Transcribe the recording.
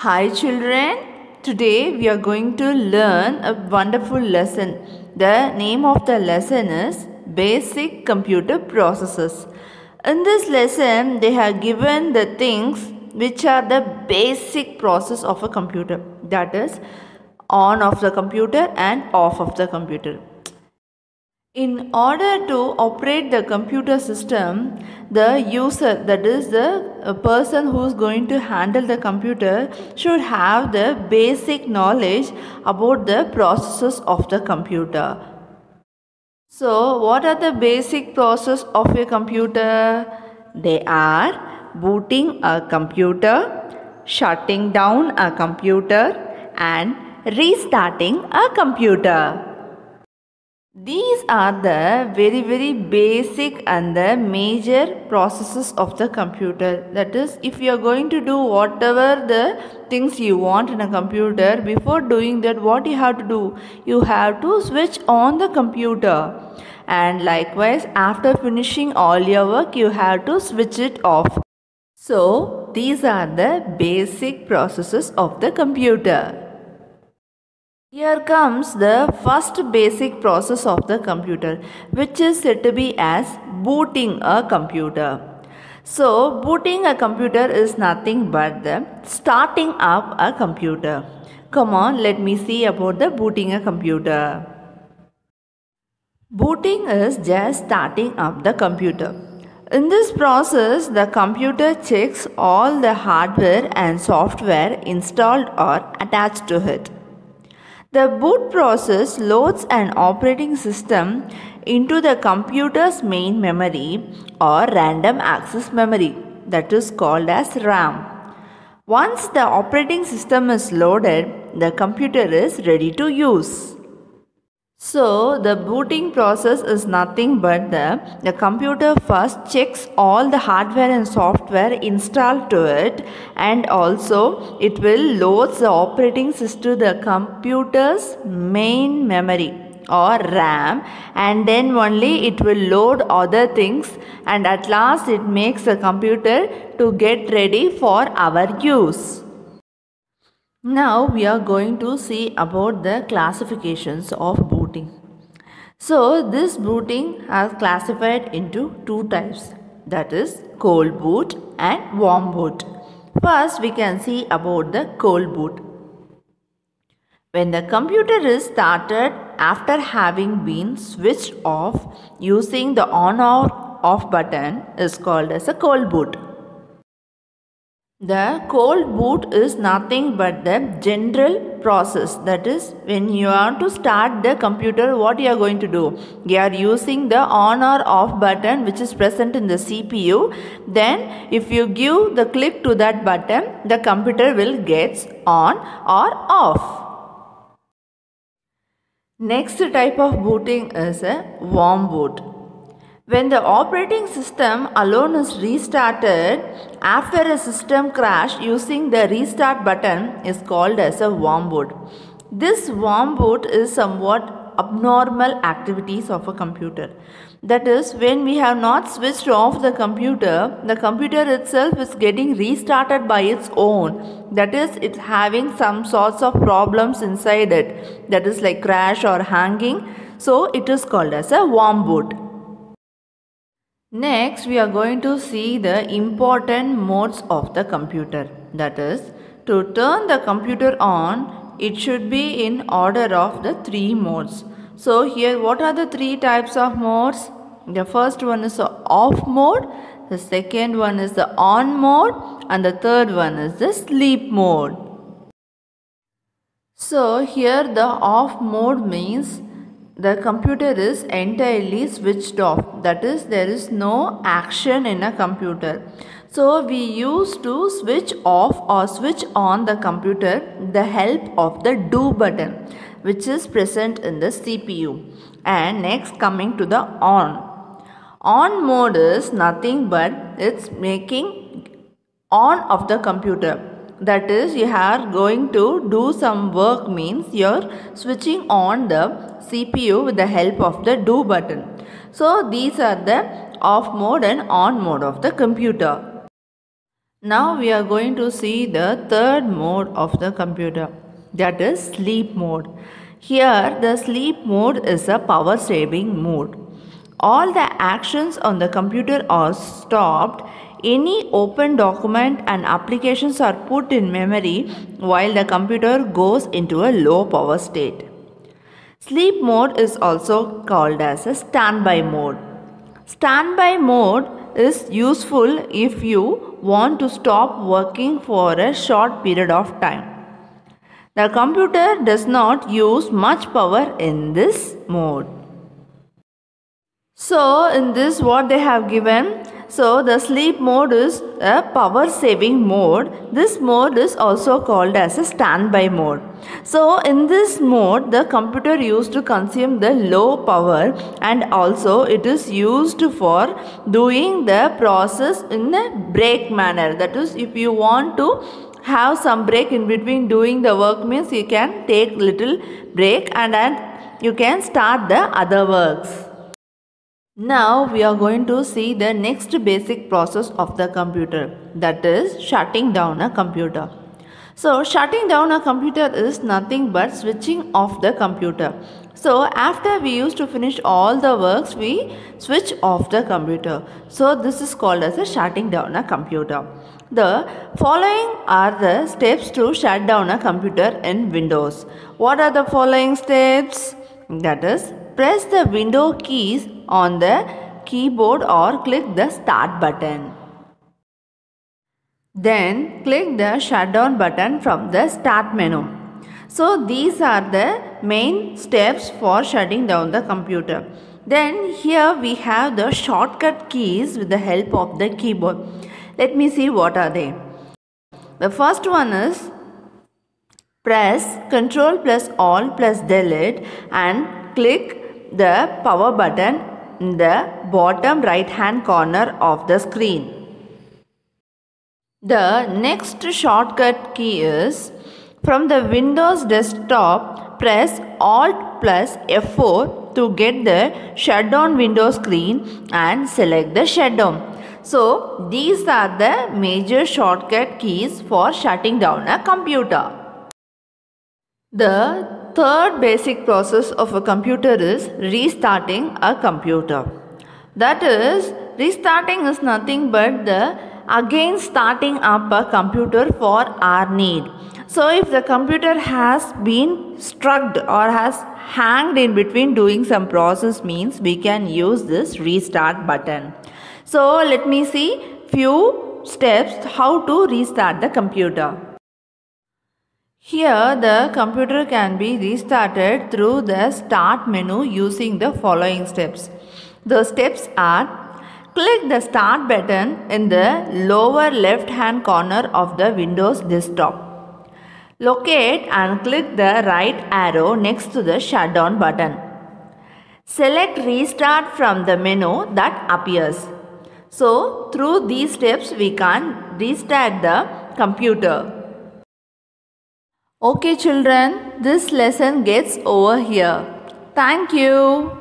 Hi children, today we are going to learn a wonderful lesson. The name of the lesson is Basic Computer Processes. In this lesson, they have given the things which are the basic process of a computer. That is on of the computer and off of the computer. In order to operate the computer system, the user, that is the person who is going to handle the computer, should have the basic knowledge about the processes of the computer. So, what are the basic process of a computer? They are booting a computer, shutting down a computer, and restarting a computer. These are the very basic and the major processes of the computer. That is, if you are going to do whatever the things you want in a computer, before doing that, what you have to do? You have to switch on the computer. And likewise, after finishing all your work, you have to switch it off. So, these are the basic processes of the computer. Here comes the first basic process of the computer, which is said to be as booting a computer. So, booting a computer is nothing but the starting up a computer. Come on, let me see about the booting a computer. Booting is just starting up the computer. In this process, the computer checks all the hardware and software installed or attached to it. The boot process loads an operating system into the computer's main memory or random access memory, that is called as RAM. Once the operating system is loaded, the computer is ready to use. So, the booting process is nothing but the computer first checks all the hardware and software installed to it, and also it will load the operating system to the computer's main memory or RAM, and then only it will load other things, and at last it makes the computer to get ready for our use. Now we are going to see about the classifications of booting. So this booting is classified into two types, that is cold boot and warm boot. First we can see about the cold boot. When the computer is started after having been switched off using the on or off button is called as a cold boot. The cold boot is nothing but the general process. That is, when you want to start the computer, what you are going to do? You are using the on or off button which is present in the CPU. Then if you give the click to that button, the computer will get on or off. Next type of booting is a warm boot. When the operating system alone is restarted after a system crash using the restart button is called as a warm boot. This warm boot is somewhat abnormal activities of a computer. That is, when we have not switched off the computer itself is getting restarted by its own. That is, it's having some sorts of problems inside it. That is like crash or hanging. So, it is called as a warm boot. Next, we are going to see the important modes of the computer. That is, to turn the computer on, it should be in order of the three modes. So, here what are the three types of modes? The first one is the off mode, the second one is the on mode, and the third one is the sleep mode. So, here the off mode means the computer is entirely switched off. That is, there is no action in a computer. So, we used to switch off or switch on the computer with the help of the do button, which is present in the CPU. And next, coming to the on. On mode is nothing but it's making on of the computer. That is, you are going to do some work means you are switching on the CPU with the help of the do button. So, these are the off mode and on mode of the computer. Now we are going to see the third mode of the computer, that is sleep mode. Here the sleep mode is a power saving mode. All the actions on the computer are stopped. Any open document and applications are put in memory while the computer goes into a low power state. Sleep mode is also called as a standby mode. Standby mode is useful if you want to stop working for a short period of time. The computer does not use much power in this mode. So in this what they have given, so the sleep mode is a power saving mode. This mode is also called as a standby mode. So in this mode the computer used to consume the low power, and also it is used for doing the process in a break manner. That is, if you want to have some break in between doing the work, means you can take little break and then you can start the other works. Now we are going to see the next basic process of the computer, that is shutting down a computer. So shutting down a computer is nothing but switching off the computer. So after we used to finish all the works, we switch off the computer. So this is called as a shutting down a computer. The following are the steps to shut down a computer in Windows. What are the following steps? That is, press the window keys on the keyboard or click the start button. Then click the shutdown button from the start menu. So these are the main steps for shutting down the computer. Then here we have the shortcut keys with the help of the keyboard. Let me see what are they. The first one is press Ctrl plus Alt plus Delete and click the power button in the bottom right hand corner of the screen. The next shortcut key is from the Windows desktop, press Alt plus F4 to get the shutdown window screen and select the shutdown. So these are the major shortcut keys for shutting down a computer. The third basic process of a computer is restarting a computer. That is, restarting is nothing but the again starting up a computer for our need. So if the computer has been struck or has hanged in between doing some process, means we can use this restart button. So let me see few steps how to restart the computer. Here the computer can be restarted through the start menu using the following steps. The steps are: click the start button in the lower left hand corner of the Windows desktop. Locate and click the right arrow next to the shutdown button. Select restart from the menu that appears. So through these steps we can restart the computer. Okay children, this lesson gets over here. Thank you.